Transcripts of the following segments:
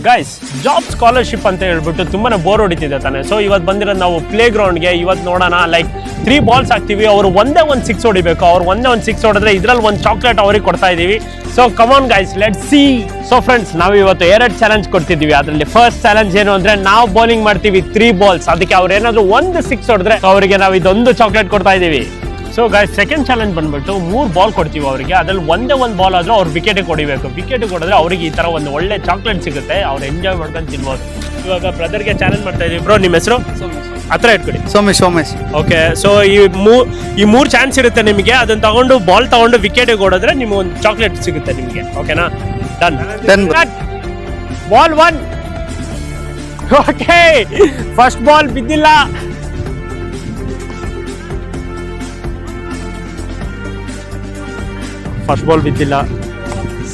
Guys job scholarship ಅಂತ ಹೇಳ್ಬಿಟ್ಟು ತುಂಬಾನೇ ಬೋರ್ ಹೊಡಿತಿದೆ ತಾನೆ. ಸೊ ಇವತ್ತು ಬಂದಿರೋದು ನಾವು ಪ್ಲೇ ಗ್ರೌಂಡ್ಗೆ. ಇವತ್ತು ನೋಡೋಣ, ಲೈಕ್ 3 balls ಹಾಕ್ತೀವಿ, ಅವರು ಒಂದೇ ಒಂದು 6 ಹೊಡಿಬೇಕು. ಅವ್ರು ಒಂದೇ ಒಂದು 6 ಹೊಡೆದ್ರೆ ಇದ್ರಲ್ಲಿ ಒಂದು ಚಾಕ್ಲೇಟ್ ಅವ್ರಿಗೆ ಕೊಡ್ತಾ ಇದೀವಿ. So come on guys, let's C. So friends, ನಾವು ಇವತ್ತು 2 ಚಾಲೆಂಜ್ ಕೊಡ್ತಿದ್ದೀವಿ. ಅದರಲ್ಲಿ ಫಸ್ಟ್ ಚಾಲೆಂಜ್ ಏನು ಅಂದ್ರೆ, ನಾವು ಬೌಲಿಂಗ್ ಮಾಡ್ತೀವಿ 3 balls. ಅದಕ್ಕೆ ಅವ್ರು ಏನಾದ್ರು ಒಂದು 6 ಹೊಡೆದ್ರೆ ಅವರಿಗೆ ನಾವು ಇದೊಂದು ಚಾಕ್ಲೇಟ್ ಕೊಡ್ತಾ ಇದೀವಿ. ಸೊ ಗೈಸ್, ಸೆಕೆಂಡ್ ಚಾಲೆಂಜ್ ಬಂದ್ಬಿಟ್ಟು 3 ಬಾಲ್ ಕೊಡ್ತೀವಿ ಅವರಿಗೆ. ಅದ್ರಲ್ಲಿ ಒಂದೇ ಒಂದು ಬಾಲ್ ಆದ್ರೂ ಅವ್ರು ವಿಕೆಟಿಗೆ ಹೊಡಿಬೇಕು. ವಿಕೆಟಿಗೆ ಹೊಡೆದ್ರೆ ಅವರಿಗೆ ಈ ತರ ಒಂದು ಒಳ್ಳೆ ಚಾಕ್ಲೇಟ್ ಸಿಗುತ್ತೆ, ಅವ್ರು ಎಂಜಾಯ್ ಮಾಡ್ಕೊಂಡು ತಿನ್ಬೋದು. ಇವಾಗ ಬ್ರದರ್ಗೆ ಚಾಲೆಂಜ್ ಮಾಡ್ತಾ ಇದೀವಿ. ಬ್ರೋ, ನಿಮ್ಮ ಹೆಸರು ಹತ್ರ ಇಟ್ಕೊಡಿ. ಸೋಮೇಶ್. ಓಕೆ, ಸೊ ಈ 3 ಚಾನ್ಸ್ ಇರುತ್ತೆ ನಿಮಗೆ. ಅದನ್ನ ತಗೊಂಡು ಬಾಲ್ ತಗೊಂಡು ವಿಕೆಟಿಗೆ ಹೊಡೆದ್ರೆ ನಿಮ್ಗೆ ಒಂದು ಚಾಕ್ಲೇಟ್ ಸಿಗುತ್ತೆ ನಿಮಗೆ. ಓಕೆನಾ? Done. Ball 1. Okay, first ball ಬಿದ್ದಿಲ್ಲ. ಫಸ್ಟ್ ಬಾಲ್ ಬಿದ್ದಿಲ್ಲ.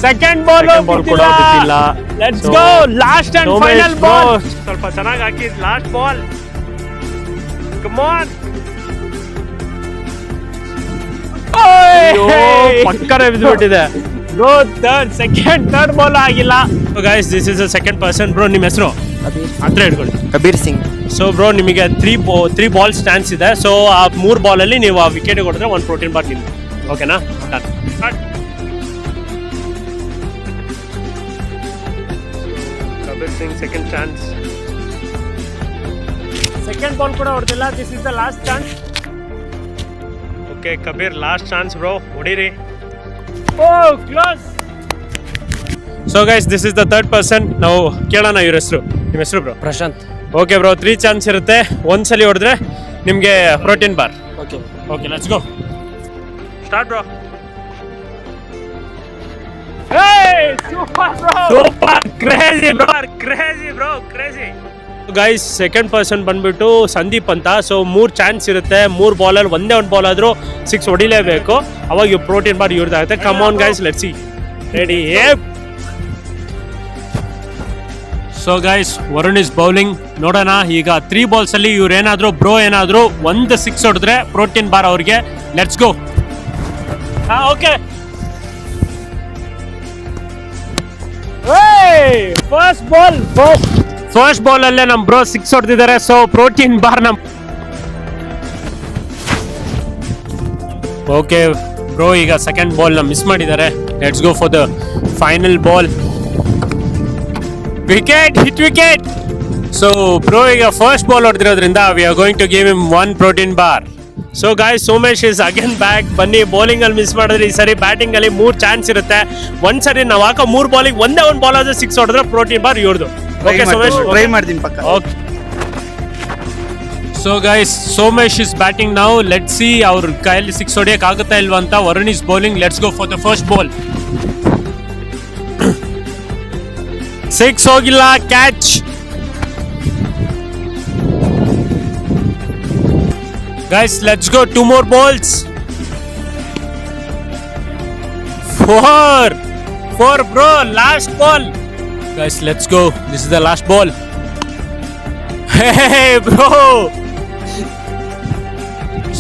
ಸೆಕೆಂಡ್ ಬಾಲ್ ಕೂಡ ಬಿದ್ದಿಲ್ಲ. Let's go, last and final ball. ಸ್ವಲ್ಪ ಚೆನ್ನಾಗಿ ಹಾಕಿದ್ ಲಾಸ್ಟ್ ಬಾಲ್. Come on. ಪಕ್ಕನೆ ಬಿದ್ದುಬಿಟ್ಟಿದೆ ಬ್ರೋ. ಥರ್ಡ್ ಬಾಲ್ ಆಗಿಲ್ಲ. Guys, this is a second person. Bro, ನಿಮ್ಮ ಹೆಸರು ಹತ್ರ ಇಟ್ಕೊಳ್ಳಿ. ಕಬೀರ್ ಸಿಂಗ್. ಸೊ ಬ್ರೋ, ನಿಮಗೆ 3 ಬಾಲ್ಸ್ ಚಾನ್ಸ್ ಇದೆ. ಸೊ ಆ 3 ಬಾಲಲ್ಲಿ ನೀವು ಆ ವಿಕೆಟ್ ಕೊಡಿದ್ರೆ 1 ಪ್ರೋಟೀನ್ ಬಾರ್ ನಿಮ್ದು. ಓಕೆನಾ? Kabir Singh second chance. Second ball ಕೂಡ ಹೊಡೆದಿಲ್ಲ. This is the last chance. Okay Kabir, last chance bro, ಹೊಡೀರಿ. Oh, close. So guys, this is the third person. ನಾವು ಕೇಳೋಣ ಇವ್ರ ಹೆಸರು. ನಿಮ್ಮ ಹೆಸರು bro? Prashant. Okay bro, 3 chance ಇರುತ್ತೆ. ಒಂದ್ಸಲಿ ಹೊಡೆದ್ರೆ ನಿಮಗೆ protein bar. Okay, let's go. Start bro. Super, crazy bro. Guys, second person ಬಂದ್ಬಿಟ್ಟು ಸಂದೀಪ್ ಅಂತ. ಸೊ 3 ಚಾನ್ಸ್ ಇರುತ್ತೆ. 3 ಬಾಲಲ್ಲಿ ಒಂದೇ ಒಂದು ಬಾಲ್ ಆದ್ರೂ 6 ಹೊಡಿಲೇಬೇಕು. ಅವಾಗ ಇವ್ ಪ್ರೋಟೀನ್ ಬಾರ್ ಇವ್ರದ್ದಾಗುತ್ತೆ. Come on guys, let's see. Ready? So guys, Varun is bowling. ನೋಡೋಣ ಈಗ 3 balls ಅಲ್ಲಿ ಇವ್ರು ಏನಾದ್ರು ಒಂದು 6 ಹೊಡೆದ್ರೆ ಪ್ರೋಟೀನ್ ಬಾರ್ ಅವ್ರಿಗೆ. Let's go. Okay, first ball ಅಲ್ಲೇ ನಮ್ ಬ್ರೋ 6 ಹೊಡೆದಿದ್ದಾರೆ. ಸೊ ಪ್ರೋಟೀನ್ ಬಾರ್ ನಮ್. ಓಕೆ ಬ್ರೋ, ಈಗ ಸೆಕೆಂಡ್ ಬಾಲ್ ನ ಮಿಸ್ ಮಾಡಿದ್ದಾರೆ. Let's go for the final ball. Wicket. So bro, ಈಗ ಫಸ್ಟ್ ಬಾಲ್ ಹೊಡೆದಿರೋದ್ರಿಂದ we are going to give him 1 protein bar. So guys, Somesh is again back. ಬನ್ನಿ, bowling ಅಲ್ಲಿ miss ಮಾಡಿದ್ರೆ ಈ ಸರಿ ಬ್ಯಾಟಿಂಗ್ ಅಲ್ಲಿ 3 ಚಾನ್ಸ್ ಇರುತ್ತೆ. ಒಂದ್ಸರಿ ನಾವು ಹಾಕೋ 3 ಬಾಲಿಗೆ ಒಂದೇ ಒಂದು ಬಾಲ್ ಆದ್ರೆ 6 ಹೊಡೆದ್ರೆ ಪ್ರೋಟೀನ್ ಬಾರ್ ಇವ್ರದ್ದು. ಓಕೆ ಸೋಮೇಶ್, ಟ್ರೈ ಮಾಡ್ತೀನಿ ಪಕ್ಕ. Okay. So guys, Somesh is batting ನಾವು. ಲೆಟ್ಸ್ ಸಿ ಅವ್ರ ಕೈಯಲ್ಲಿ 6 ಹೊಡೆಯಕ್ಕೆ ಆಗುತ್ತಾ ಇಲ್ವಾ ಅಂತ. Varun is bowling. Let's go for the first ball. 6 ಹೋಗಿಲ್ಲ. Catch. Guys, let's go. 2 more balls. 4 bro, last ball. Guys, let's go. This is the last ball. Hey bro.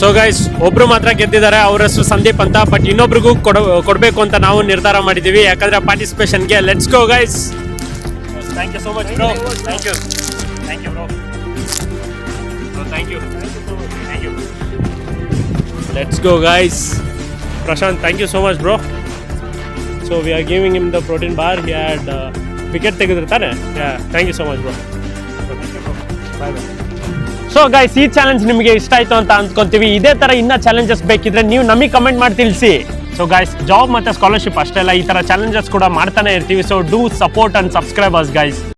So guys, ಒಬ್ರು ಮಾತ್ರ ಗೆದ್ದಿದ್ದಾರೆ. ಅವ್ರ ಹೆಸರು ಸಂದೀಪ್ ಅಂತ. ಬಟ್ ಇನ್ನೊಬ್ರಿಗೂ ಕೊಡಬೇಕು ಅಂತ ನಾವು ನಿರ್ಧಾರ ಮಾಡಿದ್ದೀವಿ, ಯಾಕಂದ್ರೆ ಪಾರ್ಟಿಸಿಪೇಷನ್ಗೆ. Let's go guys. Thank you so much bro. Thank you bro. Thank you. Let's go guys. Prashant, thank you so much bro. So we are giving him the protein bar. He had wicket ತೆಗೆದ್ರೆ ತಾನೆ. Yeah, thank you so much bro. Bye bye. So guys, ಈ challenge ನಿಮಗೆ ಇಷ್ಟ ಆಯ್ತು ಅಂತ ಅಂದ್ಕೊಂತೀವಿ. ಇದೇ ತರ ಇನ್ನ ಚಾಲೆಂಜಸ್ ಬೇಕಿದ್ರೆ ನೀವು ನಮಗೆ ಕಮೆಂಟ್ ಮಾಡಿ ತಿಳಿಸಿ. ಸೊ ಗೈಸ್, ಜಾಬ್ ಮತ್ತೆ ಸ್ಕಾಲರ್ಶಿಪ್ ಅಷ್ಟೇ ಅಲ್ಲ, ಈ ತರ ಚಾಲೆಂಜಸ್ ಕೂಡ ಮಾಡ್ತಾನೆ ಇರ್ತೀವಿ. So do support and subscribe us guys.